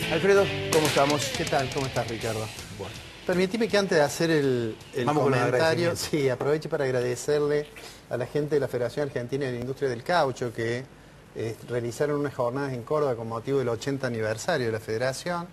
Alfredo, ¿cómo estamos? ¿Qué tal? ¿Cómo estás, Ricardo? Bueno, Permitime que antes de hacer el vamos con los comentario, agradecimientos. aproveche para agradecerle a la gente de la Federación Argentina de la Industria del Caucho que realizaron unas jornadas en Córdoba con motivo del 80 aniversario de la Federación.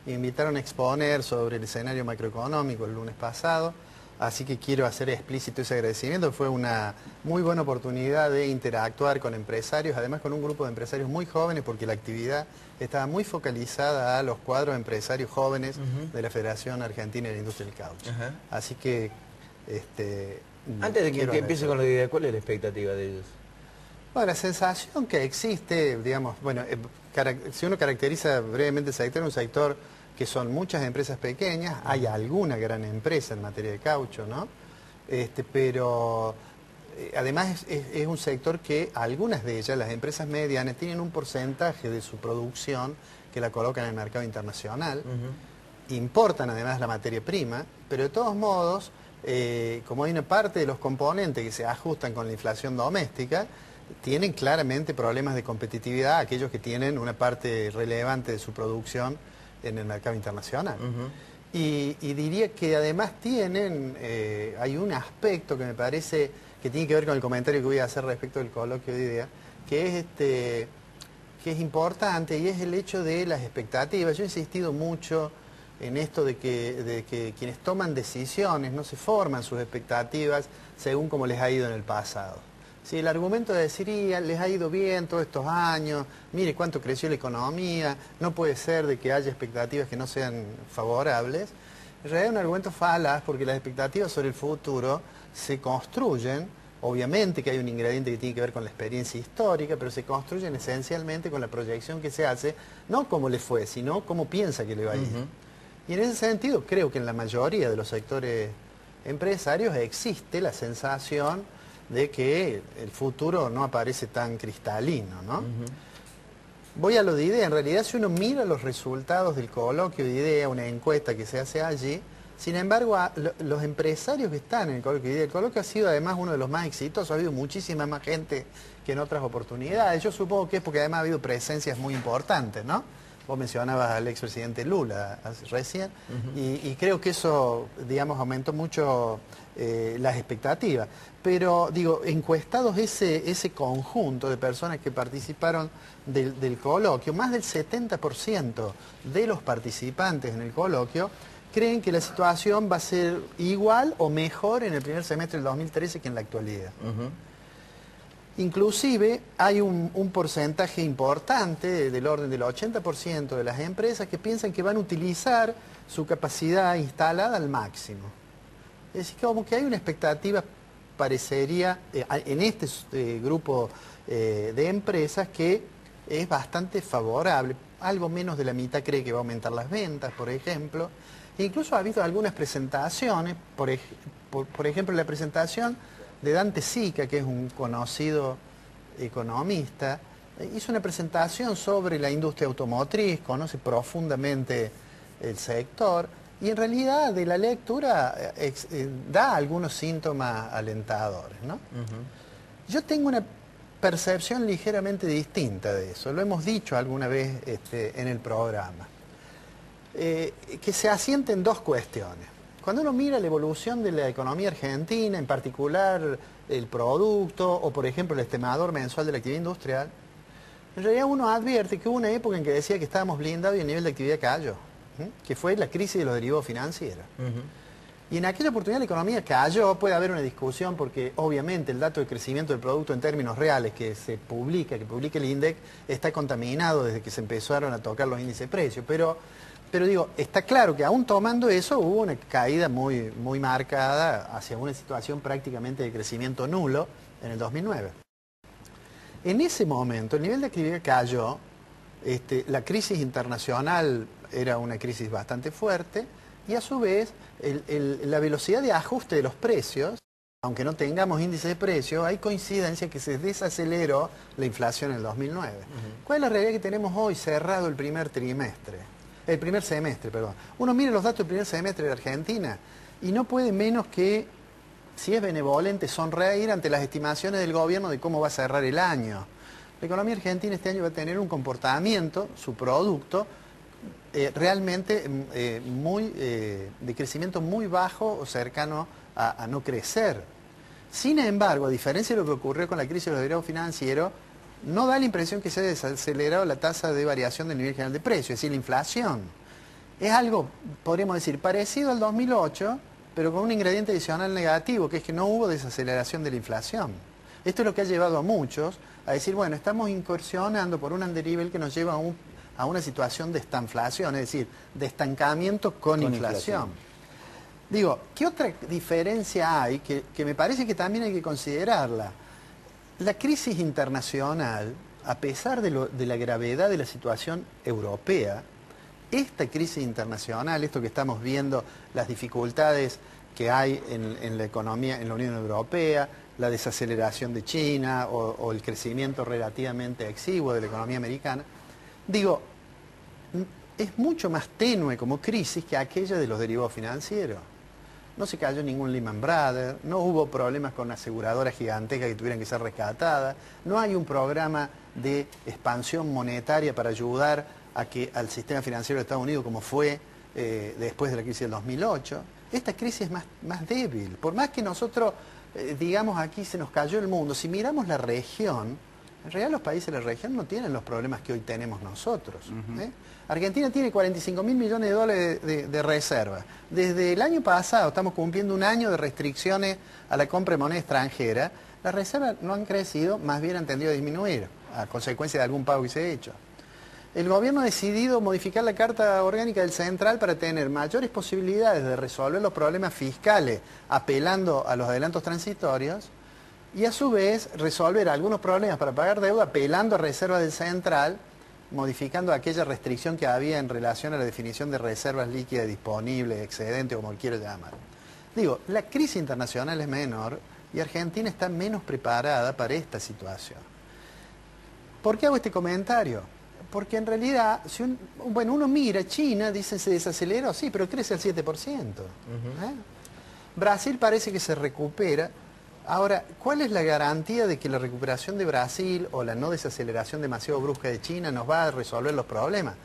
Me invitaron a exponer sobre el escenario macroeconómico el lunes pasado, así que quiero hacer explícito ese agradecimiento. Fue una muy buena oportunidad de interactuar con empresarios, además con un grupo de empresarios muy jóvenes, porque la actividad estaba muy focalizada a los cuadros empresarios jóvenes de la Federación Argentina de la Industria del Caucho. Así que... Antes de que empiece agradecer. con la idea, ¿cuál es la expectativa de ellos? Bueno, la sensación que existe, digamos, bueno, si uno caracteriza brevemente el sector, es un sector que son muchas empresas pequeñas, hay alguna gran empresa en materia de caucho, ¿no? Pero además es un sector que algunas de ellas, las empresas medianas, tienen un porcentaje de su producción que la colocan en el mercado internacional, importan además la materia prima, pero de todos modos, como hay una parte de los componentes que se ajustan con la inflación doméstica, tienen claramente problemas de competitividad aquellos que tienen una parte relevante de su producción en el mercado internacional. Y diría que además hay un aspecto que me parece que tiene que ver con el comentario que voy a hacer respecto del coloquio de ideas, que es importante, y es el hecho de las expectativas. Yo he insistido mucho en esto de que quienes toman decisiones no se forman sus expectativas según como les ha ido en el pasado. Si el argumento de decir, les ha ido bien todos estos años, mire cuánto creció la economía, no puede ser de que haya expectativas que no sean favorables, en realidad es un argumento falaz, porque las expectativas sobre el futuro se construyen, obviamente que hay un ingrediente que tiene que ver con la experiencia histórica, pero se construyen esencialmente con la proyección que se hace, no cómo le fue, sino cómo piensa que le va a ir. Y en ese sentido creo que en la mayoría de los sectores empresarios existe la sensación de que el futuro no aparece tan cristalino, ¿no? Voy a lo de IDEA. En realidad, si uno mira los resultados del coloquio de IDEA, una encuesta que se hace allí, sin embargo, los empresarios que están en el coloquio de IDEA, el coloquio ha sido además uno de los más exitosos, ha habido muchísima más gente que en otras oportunidades. Yo supongo que es porque además ha habido presencias muy importantes, ¿no? Vos mencionabas al expresidente Lula recién, y creo que eso, digamos, aumentó mucho las expectativas. Pero, digo, encuestados ese conjunto de personas que participaron del coloquio, más del 70% de los participantes en el coloquio creen que la situación va a ser igual o mejor en el primer semestre del 2013 que en la actualidad. Inclusive hay un porcentaje importante del orden del 80% de las empresas que piensan que van a utilizar su capacidad instalada al máximo. Es decir, como que hay una expectativa, parecería, en este grupo de empresas que es bastante favorable. Algo menos de la mitad cree que va a aumentar las ventas, por ejemplo. E incluso ha habido algunas presentaciones, por ejemplo, la presentación de Dante Sica, que es un conocido economista, hizo una presentación sobre la industria automotriz, conoce profundamente el sector, y en realidad de la lectura da algunos síntomas alentadores, ¿no? Yo tengo una percepción ligeramente distinta de eso, lo hemos dicho alguna vez en el programa, que se asienta en dos cuestiones. Cuando uno mira la evolución de la economía argentina, en particular el producto, o por ejemplo el estimador mensual de la actividad industrial, en realidad uno advierte que hubo una época en que decía que estábamos blindados y el nivel de actividad cayó, que fue la crisis de los derivados financieros. Y en aquella oportunidad la economía cayó. Puede haber una discusión porque obviamente el dato de crecimiento del producto en términos reales que publica el INDEC, está contaminado desde que se empezaron a tocar los índices de precios. Pero digo, está claro que aún tomando eso hubo una caída muy, muy marcada hacia una situación prácticamente de crecimiento nulo en el 2009. En ese momento el nivel de actividad cayó, la crisis internacional era una crisis bastante fuerte, y a su vez la velocidad de ajuste de los precios, aunque no tengamos índice de precios, hay coincidencia que se desaceleró la inflación en el 2009. ¿Cuál es la realidad que tenemos hoy cerrado el primer semestre, perdón? Uno mira los datos del primer semestre de Argentina y no puede menos que, si es benevolente, sonreír ante las estimaciones del gobierno de cómo va a cerrar el año. La economía argentina este año va a tener un comportamiento, su producto, realmente de crecimiento muy bajo o cercano a no crecer. Sin embargo, a diferencia de lo que ocurrió con la crisis de los derivados financieros, no da la impresión que se haya desacelerado la tasa de variación del nivel general de precios, es decir, la inflación. Es algo, podríamos decir, parecido al 2008, pero con un ingrediente adicional negativo, que es que no hubo desaceleración de la inflación. Esto es lo que ha llevado a muchos a decir, bueno, estamos incursionando por un andarivel que nos lleva a una situación de estanflación, es decir, de estancamiento con inflación. Digo, ¿qué otra diferencia hay que me parece que también hay que considerarla? La crisis internacional, a pesar de la gravedad de la situación europea, esta crisis internacional, esto que estamos viendo, las dificultades que hay en la economía, en la Unión Europea, la desaceleración de China o el crecimiento relativamente exiguo de la economía americana, digo, es mucho más tenue como crisis que aquella de los derivados financieros. No se cayó ningún Lehman Brothers, no hubo problemas con aseguradoras gigantescas que tuvieran que ser rescatadas, no hay un programa de expansión monetaria para ayudar al sistema financiero de Estados Unidos como fue después de la crisis del 2008. Esta crisis es más débil. Por más que nosotros, digamos, aquí se nos cayó el mundo, si miramos la región, en realidad los países de la región no tienen los problemas que hoy tenemos nosotros. Argentina tiene 45.000 millones de dólares de reservas. Desde el año pasado, estamos cumpliendo un año de restricciones a la compra de moneda extranjera, las reservas no han crecido, más bien han tendido a disminuir, a consecuencia de algún pago que se ha hecho. El gobierno ha decidido modificar la Carta Orgánica del Central para tener mayores posibilidades de resolver los problemas fiscales apelando a los adelantos transitorios y a su vez resolver algunos problemas para pagar deuda apelando a reservas del Central, modificando aquella restricción que había en relación a la definición de reservas líquidas disponibles, excedente, como quiero llamar. Digo, la crisis internacional es menor y Argentina está menos preparada para esta situación. ¿Por qué hago este comentario? Porque en realidad, si uno mira, China, dicen se desaceleró, sí, pero crece al 7%. Brasil parece que se recupera. Ahora, ¿cuál es la garantía de que la recuperación de Brasil o la no desaceleración demasiado brusca de China nos va a resolver los problemas?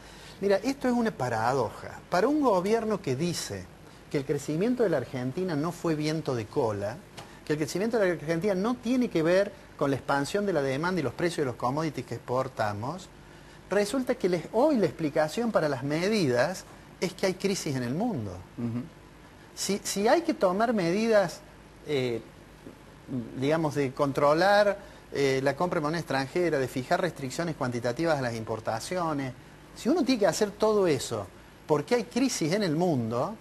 Mira, esto es una paradoja. Para un gobierno que dice que el crecimiento de la Argentina no fue viento de cola, que el crecimiento de la Argentina no tiene que ver con la expansión de la demanda y los precios de los commodities que exportamos, resulta que hoy la explicación para las medidas es que hay crisis en el mundo. Si hay que tomar medidas, digamos, de controlar la compra de moneda extranjera, de fijar restricciones cuantitativas a las importaciones, si uno tiene que hacer todo eso porque hay crisis en el mundo,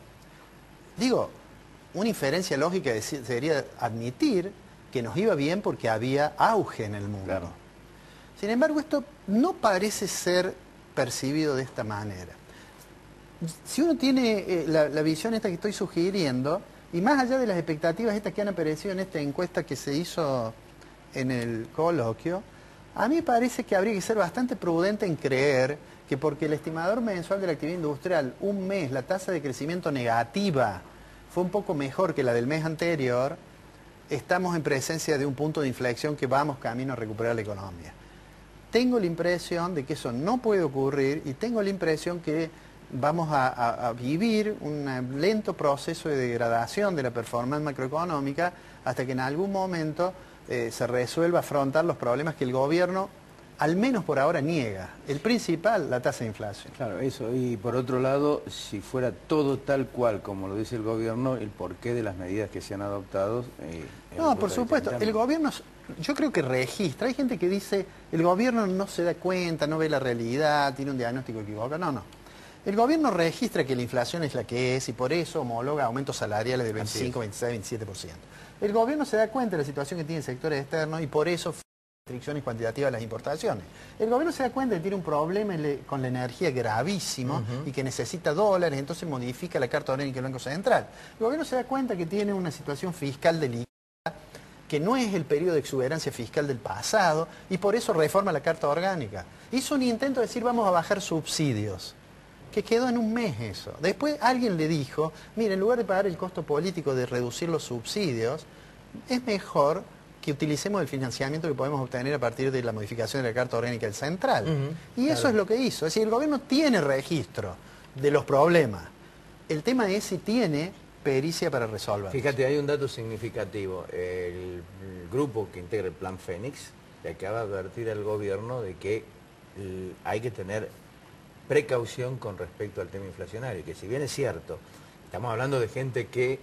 digo, una inferencia lógica sería admitir que nos iba bien porque había auge en el mundo. Claro. Sin embargo, esto no parece ser percibido de esta manera. Si uno tiene la visión esta que estoy sugiriendo, y más allá de las expectativas estas que han aparecido en esta encuesta que se hizo en el coloquio, a mí me parece que habría que ser bastante prudente en creer que porque el estimador mensual de la actividad industrial, un mes, la tasa de crecimiento negativa fue un poco mejor que la del mes anterior, estamos en presencia de un punto de inflexión que vamos camino a recuperar la economía. Tengo la impresión de que eso no puede ocurrir y tengo la impresión que vamos a vivir un lento proceso de degradación de la performance macroeconómica hasta que en algún momento se resuelva afrontar los problemas que el gobierno, al menos por ahora, niega. El principal, la tasa de inflación. Claro, eso. Y por otro lado, si fuera todo tal cual como lo dice el gobierno, el porqué de las medidas que se han adoptado... no, por supuesto. El gobierno, yo creo que registra. Hay gente que dice, el gobierno no se da cuenta, no ve la realidad, tiene un diagnóstico equivocado. No, no. El gobierno registra que la inflación es la que es y por eso homologa aumentos salariales de 25, 26, 27%. El gobierno se da cuenta de la situación que tiene el sector externo y por eso restricciones cuantitativas a las importaciones. El gobierno se da cuenta de que tiene un problema con la energía gravísimo y que necesita dólares, entonces modifica la Carta Orgánica del Banco Central. El gobierno se da cuenta que tiene una situación fiscal delicada, que no es el periodo de exuberancia fiscal del pasado y por eso reforma la Carta Orgánica. Hizo un intento de decir vamos a bajar subsidios, que quedó en un mes eso. Después alguien le dijo, mire, en lugar de pagar el costo político de reducir los subsidios, es mejor que utilicemos el financiamiento que podemos obtener a partir de la modificación de la Carta Orgánica del Central. Y eso es lo que hizo. Es decir, el gobierno tiene registro de los problemas. El tema es si tiene pericia para resolver. Fíjate, hay un dato significativo. El grupo que integra el Plan Fénix le acaba de advertir al gobierno de que hay que tener precaución con respecto al tema inflacionario, que si bien es cierto, estamos hablando de gente que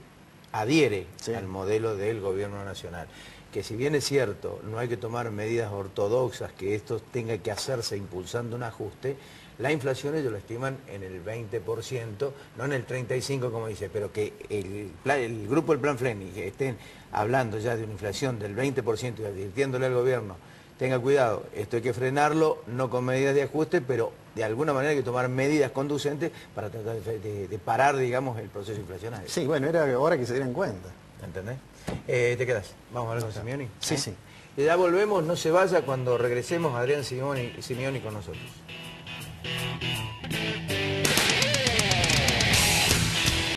adhiere al modelo del gobierno nacional, que si bien es cierto, no hay que tomar medidas ortodoxas, que esto tenga que hacerse impulsando un ajuste, la inflación ellos lo estiman en el 20%, no en el 35% como dice, pero que el grupo del Plan Fénix estén hablando ya de una inflación del 20% y advirtiéndole al gobierno, tenga cuidado, esto hay que frenarlo, no con medidas de ajuste, pero de alguna manera hay que tomar medidas conducentes para tratar de parar, digamos, el proceso inflacionario. Sí, bueno, era hora que se dieran cuenta. ¿Entendés? ¿Te quedas? ¿Vamos a hablar con Simeoni? Sí, sí. Y ya volvemos, no se vaya, cuando regresemos Adrián Simeoni con nosotros.